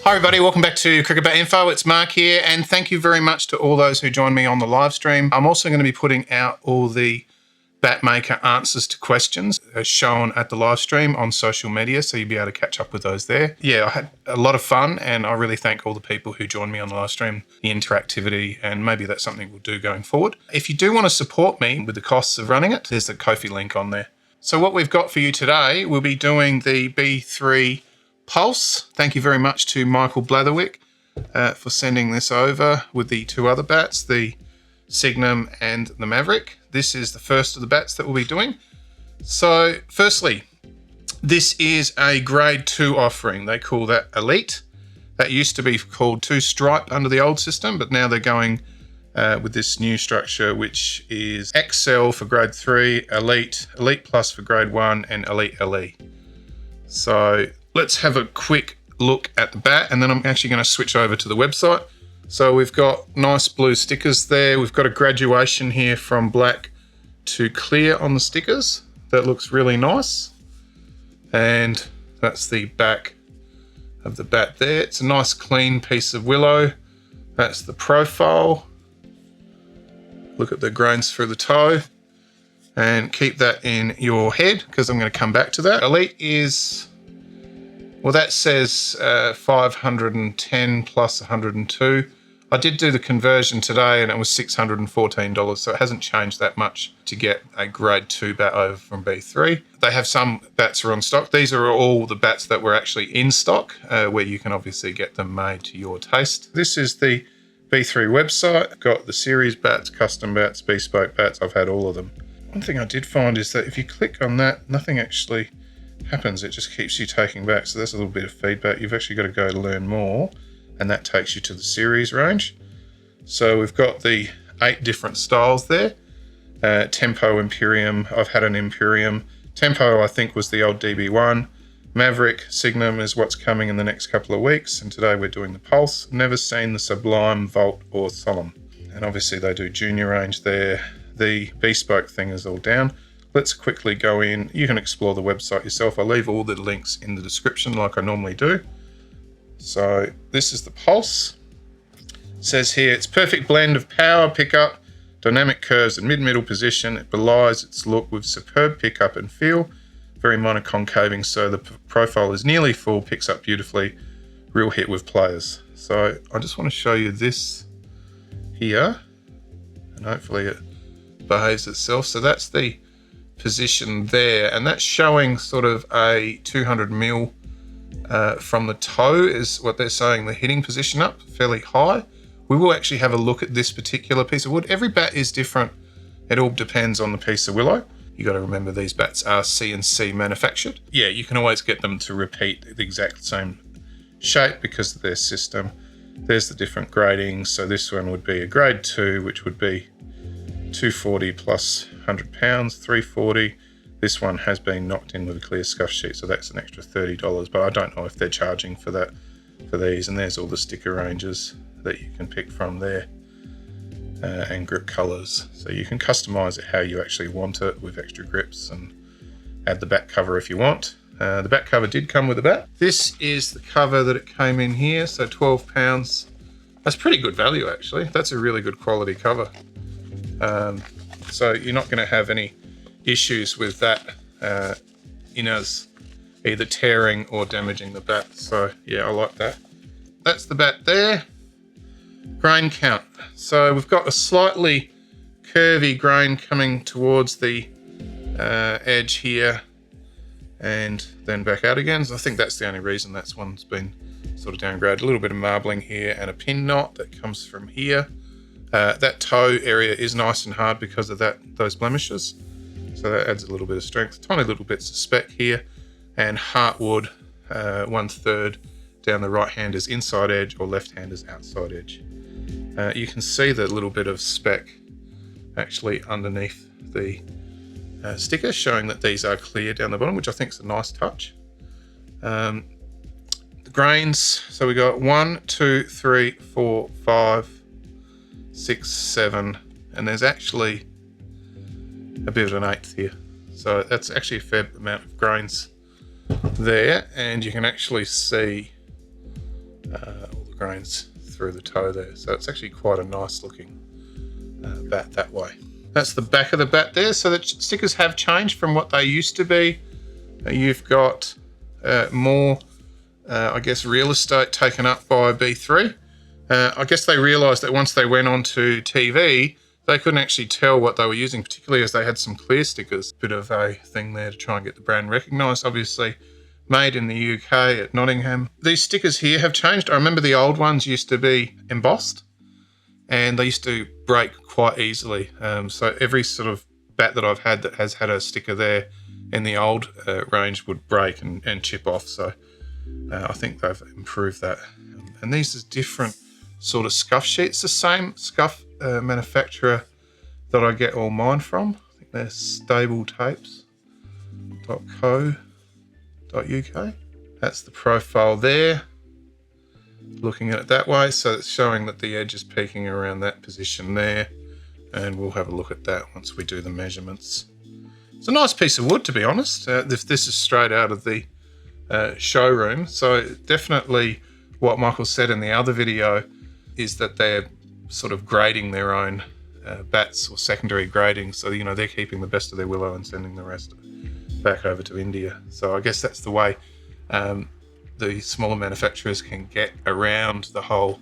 Hi everybody, welcome back to Cricket Bat Info. It's Mark here, and thank you very much to all those who joined me on the live stream. I'm also going to be putting out all the BatMaker answers to questions as shown at the live stream on social media, so you'll be able to catch up with those there. Yeah, I had a lot of fun, and I really thank all the people who joined me on the live stream, the interactivity, and maybe that's something we'll do going forward. If you do want to support me with the costs of running it, there's the Ko-fi link on there. So what we've got for you today, we'll be doing the B3 Pulse. Thank you very much to Michael Blatherwick for sending this over with the two other bats, the Signum and the Maverick. This is the first of the bats that we'll be doing. So firstly, this is a grade 2 offering. They call that Elite. That used to be called 2 Stripe under the old system, but now they're going with this new structure, which is XL for grade 3, Elite, Elite Plus for grade 1, and Elite LE. So let's have a quick look at the bat, and then I'm actually going to switch over to the website. So we've got nice blue stickers there. We've got a graduation here from black to clear on the stickers. That looks really nice. And that's the back of the bat there. It's a nice clean piece of willow. That's the profile. Look at the grains through the toe. And keep that in your head because I'm going to come back to that. Elite is, well, that says 510 plus 102. I did do the conversion today and it was $614, so it hasn't changed that much to get a grade 2 bat over from B3. They have some bats are on stock. These are all the bats that were actually in stock, where you can obviously get them made to your taste. This is the B3 website. Got the series bats, custom bats, bespoke bats. I've had all of them. One thing I did find is that if you click on that, nothing actually happens. It just keeps you taking back. So that's a little bit of feedback. You've actually got to go learn more, and that takes you to the series range. So we've got the 8 different styles there. Tempo Imperium. I've had an Imperium. Tempo, I think, was the old DB1. Maverick, Signum is what's coming in the next couple of weeks. And today we're doing the Pulse. Never seen the Sublime, Volt, or Solemn. And obviously they do junior range there. The bespoke thing is all down. Let's quickly go in. You can explore the website yourself. I'll leave all the links in the description like I normally do. So this is the Pulse. It says here, it's perfect blend of power, pickup, dynamic curves and mid-middle position. It belies its look with superb pickup and feel. Very minor concaving, so the profile is nearly full, picks up beautifully. Real hit with players. So I just want to show you this here, and hopefully it behaves itself. So that's the position there, and that's showing sort of a 200 mil from the toe is what they're saying, the hitting position up fairly high. We will actually have a look at this particular piece of wood. Every bat is different. It all depends on the piece of willow. You got to remember these bats are CNC manufactured. Yeah, you can always get them to repeat the exact same shape because of their system. There's the different gradings. So this one would be a grade 2, which would be 240 plus 100 pounds, 340. This one has been knocked in with a clear scuff sheet, so that's an extra $30, but I don't know if they're charging for that for these. And there's all the sticker ranges that you can pick from there, and grip colors. So you can customize it how you actually want it with extra grips and add the back cover if you want. The back cover did come with the bat. This is the cover that it came in here, so 12 pounds. That's pretty good value actually. That's a really good quality cover. So you're not going to have any issues with that inners either tearing or damaging the bat. So yeah, I like that. That's the bat there. Grain count. So we've got a slightly curvy grain coming towards the edge here and then back out again. So I think that's the only reason that one's been sort of downgraded. A little bit of marbling here and a pin knot that comes from here. That toe area is nice and hard because of those blemishes. So that adds a little bit of strength. Tiny little bits of speck here, and heartwood 1/3 down the right hander's inside edge or left hander's outside edge. You can see the little bit of speck actually underneath the sticker, showing that these are clear down the bottom, which I think is a nice touch. The grains, so we got 1, 2, 3, 4, 5, 6, 7, and there's actually a bit of an 1/8 here. So that's actually a fair amount of grains there, and you can actually see all the grains through the toe there. So it's actually quite a nice looking bat that way. That's the back of the bat there. So the stickers have changed from what they used to be. You've got more, I guess, real estate taken up by B3. I guess they realised that once they went onto TV, they couldn't actually tell what they were using, particularly as they had some clear stickers. Bit of a thing there to try and get the brand recognised. Obviously, made in the UK at Nottingham. These stickers here have changed. I remember the old ones used to be embossed, and they used to break quite easily. So every sort of bat that I've had that has had a sticker there in the old range would break and chip off. So I think they've improved that. And these are different sort of scuff sheets. The same scuff manufacturer that I get all mine from. I think they're StableTapes.co.uk. That's the profile there. Looking at it that way, so it's showing that the edge is peaking around that position there, and we'll have a look at that once we do the measurements. It's a nice piece of wood, to be honest. This is straight out of the showroom, so definitely what Michael said in the other video is that they're sort of grading their own bats, or secondary grading, so they're keeping the best of their willow and sending the rest back over to India. So I guess that's the way the smaller manufacturers can get around the whole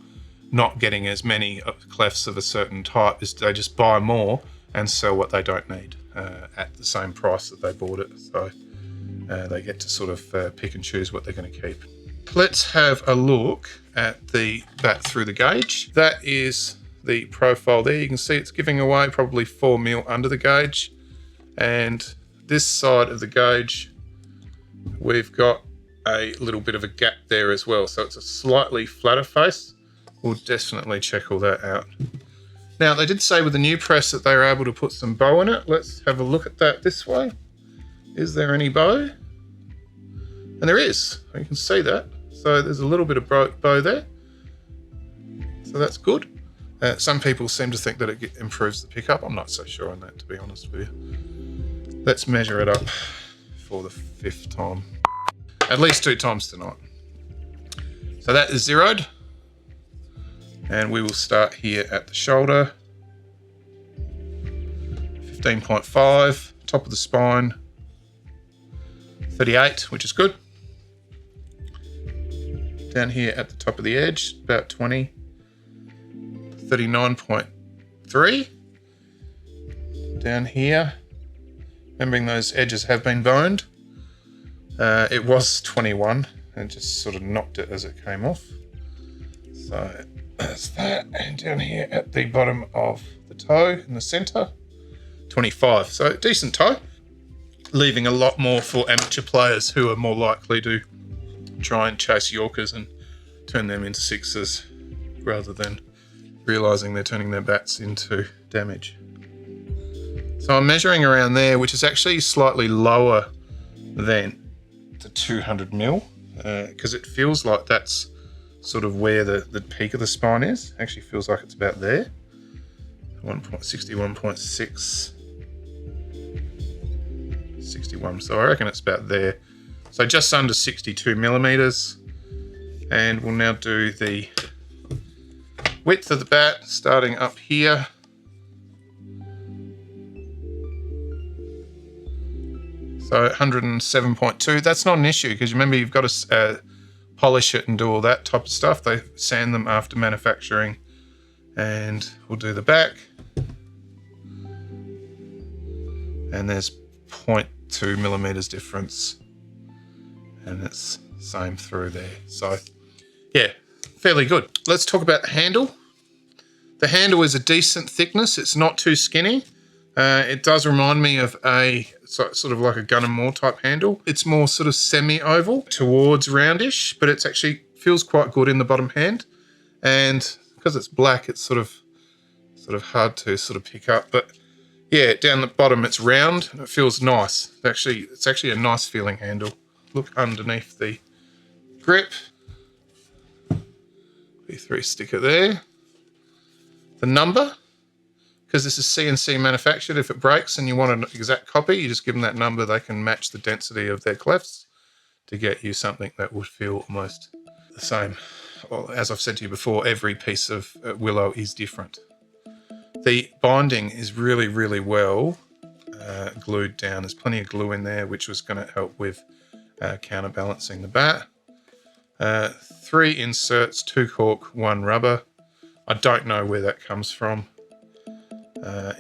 not getting as many clefts of a certain type, is they just buy more and sell what they don't need at the same price that they bought it. So they get to sort of pick and choose what they're going to keep. Let's have a look at the bat through the gauge. That is the profile there. You can see it's giving away probably 4 mil under the gauge. And this side of the gauge, we've got a little bit of a gap there as well. So it's a slightly flatter face. We'll definitely check all that out. Now, they did say with the new press that they were able to put some bow in it. Let's have a look at that this way. Is there any bow? And there is. You can see that. So there's a little bit of bow there. So that's good. Some people seem to think that it improves the pickup. I'm not so sure on that, to be honest with you. Let's measure it up for the 5th time. At least 2 times tonight. So that is zeroed. And we will start here at the shoulder. 15.5, top of the spine. 38, which is good. Down here at the top of the edge, about 20. 39.3. Down here, remembering those edges have been boned. It was 21 and just sort of knocked it as it came off. So that's that. And down here at the bottom of the toe in the center, 25. So decent toe, leaving a lot more for amateur players who are more likely to try and chase Yorkers and turn them into sixes rather than realizing they're turning their bats into damage. So I'm measuring around there, which is actually slightly lower than the 200 mil, because it feels like that's sort of where the peak of the spine is. Actually feels like it's about there. 1.61.6. 61, so I reckon it's about there. So just under 62 millimeters. And we'll now do the width of the bat, starting up here. So 107.2, that's not an issue, because remember you've got to polish it and do all that type of stuff. They sand them after manufacturing. And we'll do the back. And there's 0.2 millimeters difference. And it's same through there. So yeah, fairly good. Let's talk about the handle. The handle is a decent thickness. It's not too skinny. It does remind me of a sort of like a Gun & More type handle. It's more sort of semi-oval towards roundish, but it's actually feels quite good in the bottom hand. And because it's black, it's sort of hard to sort of pick up. But yeah, down the bottom it's round and it feels nice. It's actually a nice feeling handle. Look underneath the grip. B3 sticker there. The number, because this is CNC manufactured, if it breaks and you want an exact copy, you just give them that number. They can match the density of their clefts to get you something that would feel almost the same. Well, as I've said to you before, every piece of willow is different. The binding is really, really well glued down. There's plenty of glue in there, which was going to help with counterbalancing the bat. 3 inserts, 2 cork, 1 rubber. I don't know where that comes from.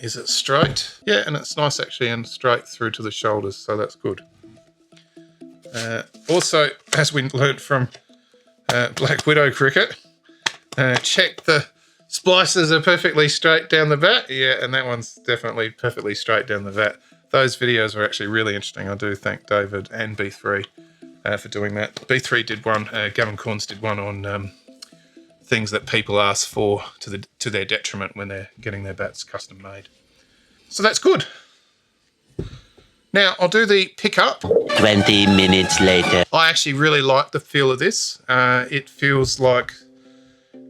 Is it straight? Yeah, and it's nice actually, and straight through to the shoulders, so that's good. Also, as we learnt from Black Widow cricket, check the splices are perfectly straight down the bat. Yeah, and that one's definitely perfectly straight down the bat. Those videos were actually really interesting. I do thank David and B3 for doing that. B3 did one, Gavin Corns did one on things that people ask for to their detriment when they're getting their bats custom made. So that's good. Now I'll do the pickup. 20 minutes later. I actually really like the feel of this. It feels like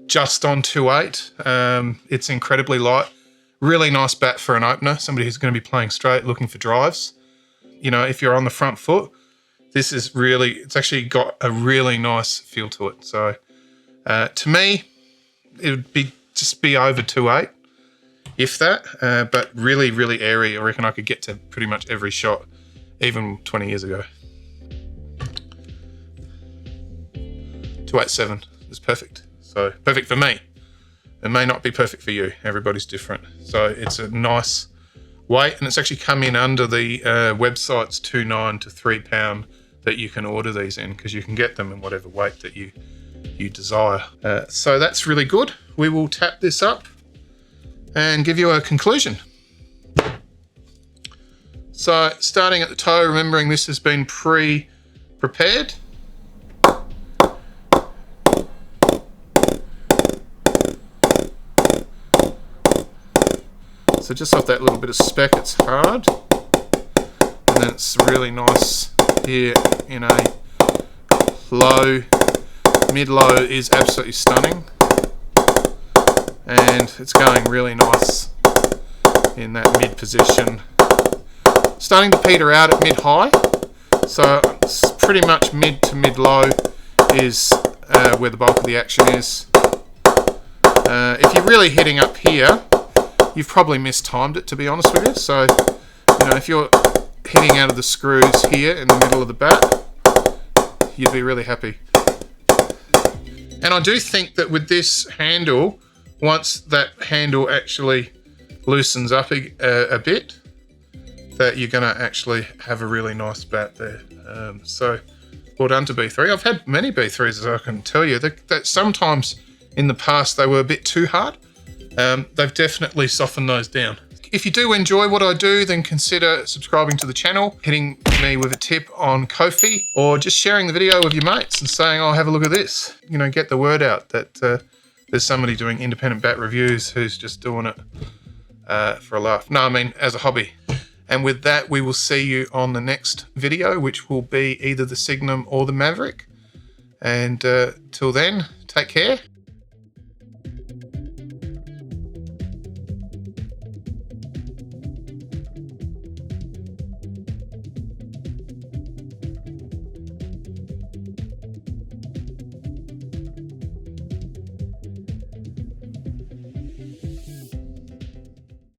just on 2.8. It's incredibly light. Really nice bat for an opener. Somebody who's going to be playing straight, looking for drives. You know, if you're on the front foot, this is really, it's actually got a really nice feel to it. So to me, it would be just be over 2.8, if that, but really, really airy. I reckon I could get to pretty much every shot, even 20 years ago. 2.87 is perfect. So perfect for me. It may not be perfect for you. Everybody's different. So it's a nice weight, and it's actually come in under the website's 2.9 to 3 pound that you can order these in, because you can get them in whatever weight that you desire. So that's really good. We will tap this up and give you a conclusion. So starting at the toe, remembering this has been pre-prepared. So just off that little bit of speck, it's hard. And then it's really nice here in a low. Mid-low is absolutely stunning. And it's going really nice in that mid position. Starting to peter out at mid-high. So it's pretty much mid to mid-low is where the bulk of the action is. If you're really hitting up here, you've probably mistimed it, to be honest with you. So, you know, if you're hitting out of the screws here in the middle of the bat, you'd be really happy. And I do think that with this handle, once that handle actually loosens up a bit, that you're going to actually have a really nice bat there. So, well done to B3. I've had many B3s, as I can tell you, that sometimes in the past they were a bit too hard. They've definitely softened those down. If you do enjoy what I do, then consider subscribing to the channel, hitting me with a tip on Ko-fi, or just sharing the video with your mates and saying, oh, have a look at this. You know, get the word out that there's somebody doing independent bat reviews who's just doing it for a laugh. No, I mean, as a hobby. And with that, we will see you on the next video, which will be either the Signum or the Maverick. And till then, take care.